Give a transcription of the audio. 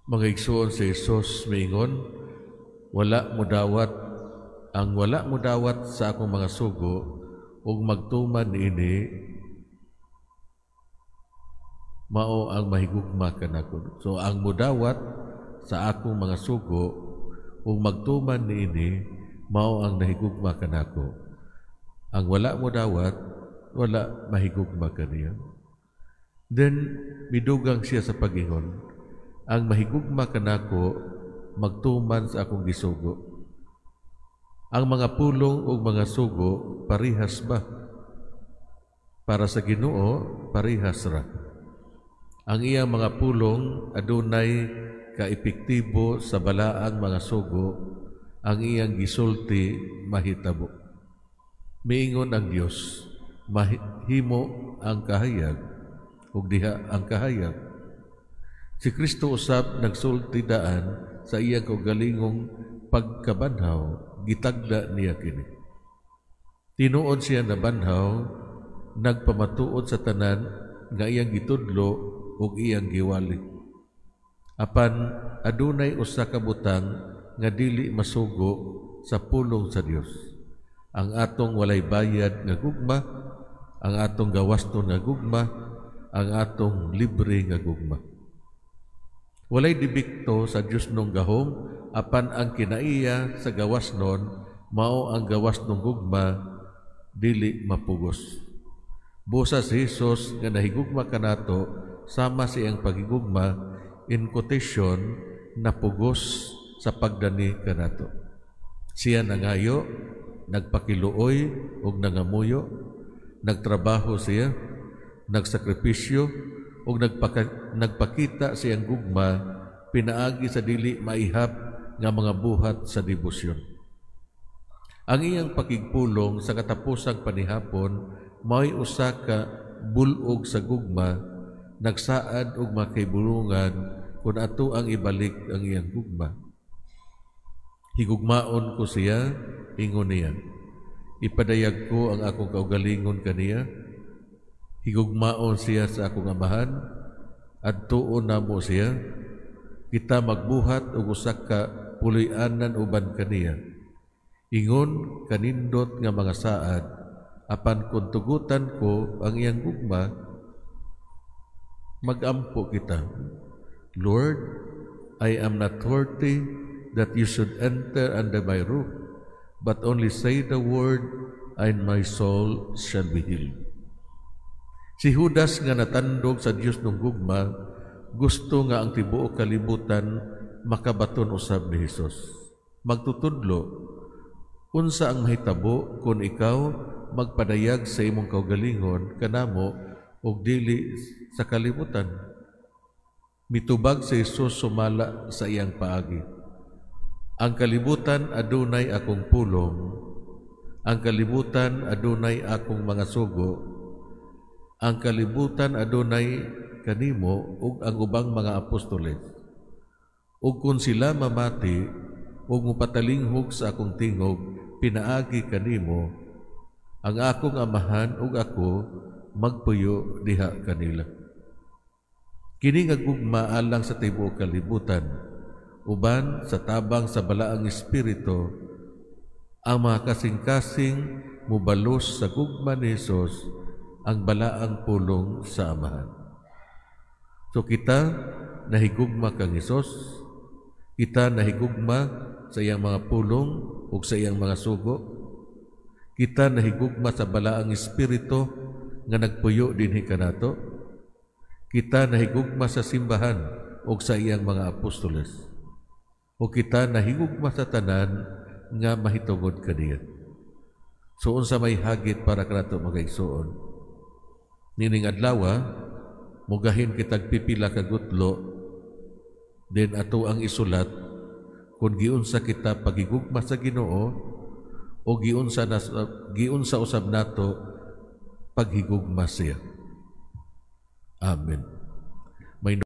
Mga igsoon sa Hesus miingon, wala mo dawat sa akong mga sugo ug magtuman ini mao ang mahigugma kanako. So ang mudawat sa akong mga sugo ug magtuman niini mao ang nahigugma kanako. Ang wala mo dawat, wala mahigugma kaniya. Then midugang siya sa pagingon, ang mahigugma kanako magtuman sa akong gisugo. Ang mga pulong ug mga sugo parihas ba? Para sa Ginoo parihas ra. Ang iyang mga pulong adunay kaepektibo sa balaang mga sugo, ang iyang gisulti mahitabo. Miingon ang Dios, mahimo ang kahayag ug diha ang kahayag. Si Kristo usab nagsulti daan sa iyang kaugalingong pagkabanhaw, gitagda niya kini. Tinuod siya na banhaw, nagpamatuod sa tanan nga iyang gitudlo ug iyang giwali. Apan adunay usa ka butang nga dili masugo sa pulong sa Dios. Ang atong walay bayad nga gugma, ang atong gawaston nga gugma, ang atong libre nga gugma. Walay dibikto sa Dios nung gahom, apan ang kinaiya sa gawas nun, mao ang gawas nung gugma, dili mapugos. Busa si Jesus nga nahigugma kanato, sama siyang pagigugma, in quotation, napugos sa pagdani kanato. Siya nangayo, nagpakiluoy ug nangamuyo, nagtrabaho siya, nagsakripisyo, ug nagpakita siyang gugma, pinaagi sa dili maihap nga mga buhat sa debosyon. Ang iyang pakigpulong sa katapusang panihapon mao'y usa ka bulog sa gugma, nagsaad og makaibulungan kung ato ang ibalik ang iyang gugma. Higugmaon ko siya, ingon niya. Ipadayag ko ang akong kaugalingon kaniya. Higugmaon siya sa akong amahan, at tuon na mo siya, kita magbuhat og usa ka puloy-anan uban kaniya. Ingon kanindot nga mga saad, apan kung tugutan ko ang iyang gugma, magampo kita. Lord, I am not worthy that you should enter under my roof, but only say the word, and my soul shall be healed. Si Judas nga natandog sa Dios ng gugma, gusto nga ang tibuok kalibutan makabaton usab ni Hesus. Magtutudlo, unsa ang mahitabo kung ikaw magpadayag sa imong kaugalingon kanamo og dili sa kalibutan. Mitubag si Hesus sumala sa iyang paagi. Ang kalibutan adunay akong pulong, ang kalibutan adunay akong mga sugo, ang kalibutan adunay kanimo ug ang ubang mga apostoles. Ug kung sila mamati ug mupatalinghog sa akong tingog, pinaagi kanimo, ang akong amahan ug ako magpuyo diha kanila. Kini nga gugma alang sa tibuok kalibutan, uban sa tabang sa balaang espiritu, ang mga kasing-kasing mubalos sa gugma ni Jesus, ang balaang pulong sa amahan. So kita nahigugma kang Hesus, kita nahigugma sa iyang mga pulong ug sa iyang mga sugo, kita nahigugma sa balaang espiritu nga nagpuyo dinhi kanato, kita nahigugma sa simbahan ug sa iyang mga apostoles, o kita nahigugma sa tanan nga mahitungod kaniya. So unsa may hagit para kanato mga igsoon? Nining adlaw, mugahin kitag pipila ka gutlo, then ato ang isulat kung giunsa kita pagigugma sa Ginoo o giunsa usab nato paghigugma siya. Amen.